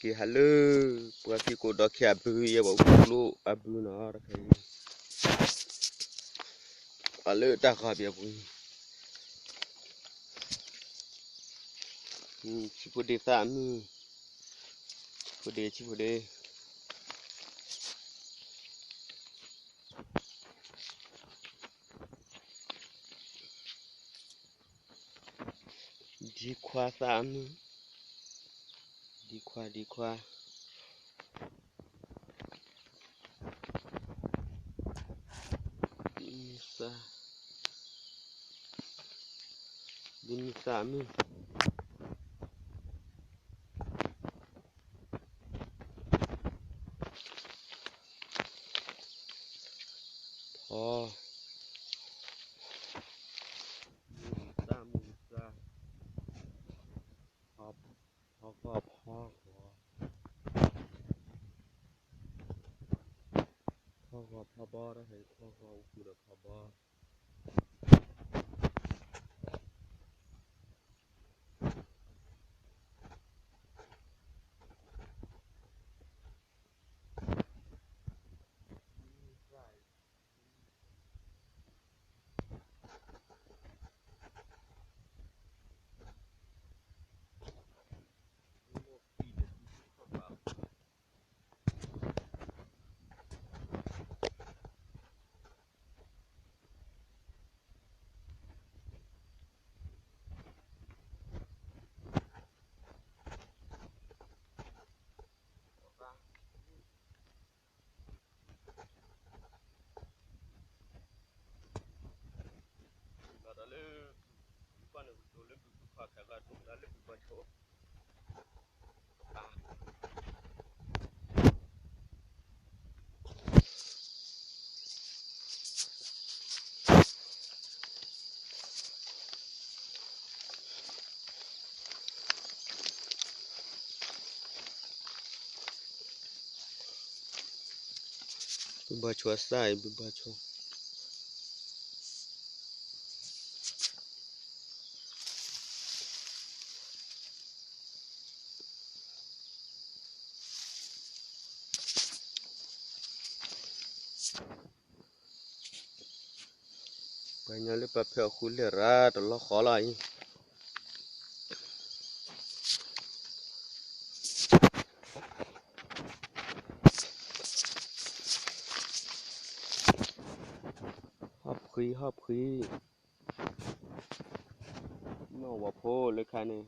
ki halu pua ki ko do ki abu ye ba kulu abu na ra kai halu ta ka bia bu chi pu de sa mi pu de chi pu de di kwa sa mi di kwa di sa miพอสามสาพอพอบอได้ให้พอกูเด้อพอบอบุบชัวใส่บุบชัวไปเนี่ยเลยปะเพียวคุเลราตลอดขออะไรฮอบคุยเมื่อว่าโพเลยค่ะเนี่ย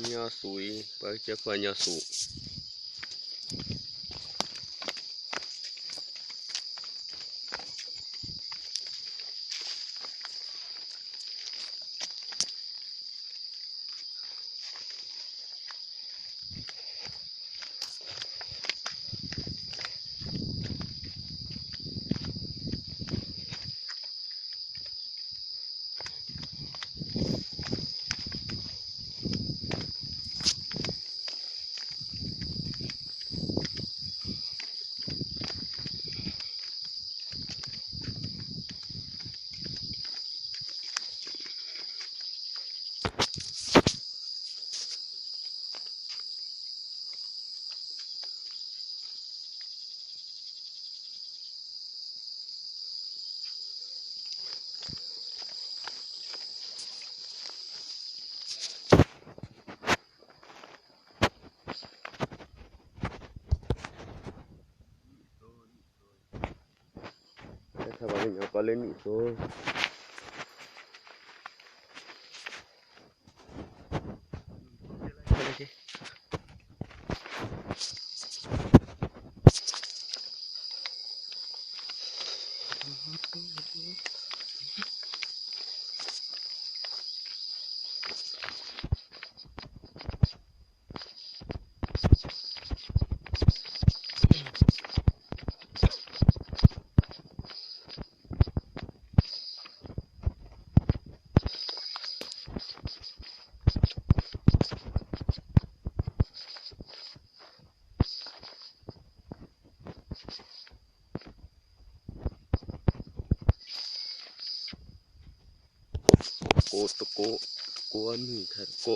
เนื้อสุยไปเจ้าควายเนื้อสุถ้าว่าเป็นอย่างก็เล่นอีกตัว ตะโกมีค่ะตะโก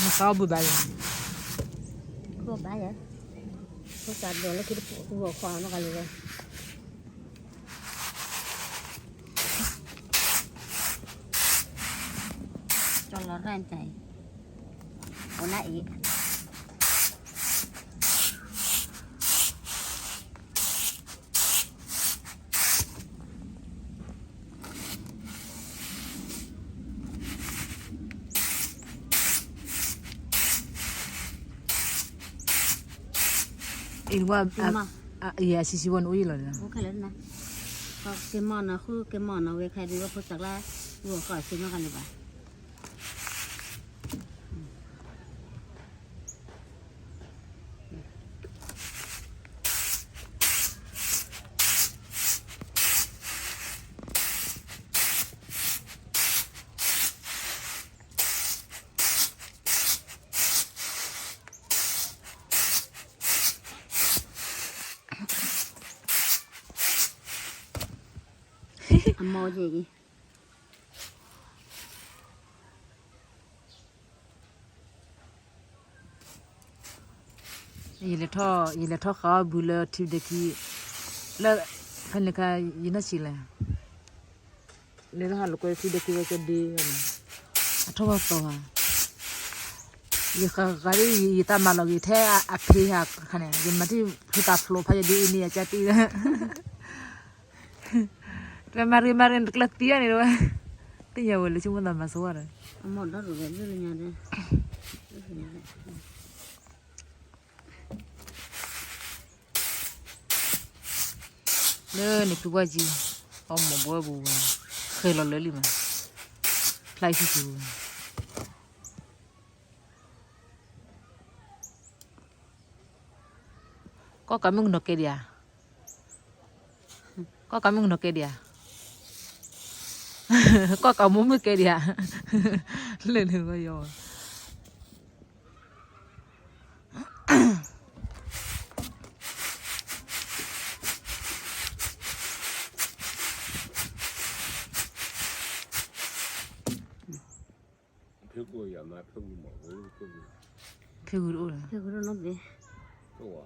มาเข้าบุบไปพวกบ้าเหรอพวกสัตว์โดนแล้วคิดหัวควายมากันเลยจนเราแรงใจวันนั้นอีกอีว่าอย่าซิซิวันอุ้ยเลยนะ โอเคแล้วนะก็เกมอนนะคือเกมอนนะเวใครดูว่าพูดจากแรกหัวก่อนซื้อมากันเลยป่ะอโมจิ ยีเลท่อเขาบุลทิวเด็กแล้วพันเลยค่ะยินดีเลยเลยนะฮะลูกก็ทิวเด็กก็จะดีอ่ะท่อว่าตัวยี่ข้าก็ยี่ตามาลองยี่แท้อัพรีฮักคะแนนยี่มาที่พิตาฟลูพายดีนี่อาจจะตีแต่มาเรียนกลัดตีนี่ด้วยตีอย่าวันเลยชั่วโมงนั้นมาสวรรค์อโมดรู้เลยเรื่องนี้นะนี่คือว่าจีอ๋อหมอบัวบัวเคยลองเลยลิมันไล่ชิวก็กำมึงนกเกดียก็กำมึงนกเกดียก็กำมึงไม่เกดียเล่นหัวโยพี่กูอย่ามาพี่กูหมอพี่กูรู้เลยพี่กูรู้นกดิตัว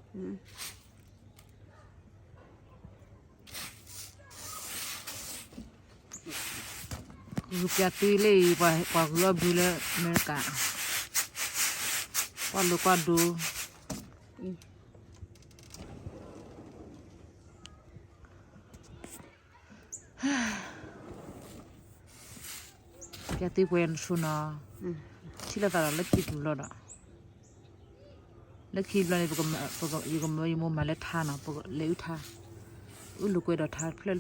กูจะตีเลยกว่ากูรับดูแลเมกาว่าลูกว่าดูจะตีเวนสุนาที่เราตลอดเล็กคิดรู้ละเล็กคิดเลยปกอยู่กับมือมาเล็ดท่านะปกเลี้ยวท่าลูกก็เดินท่าเพลิด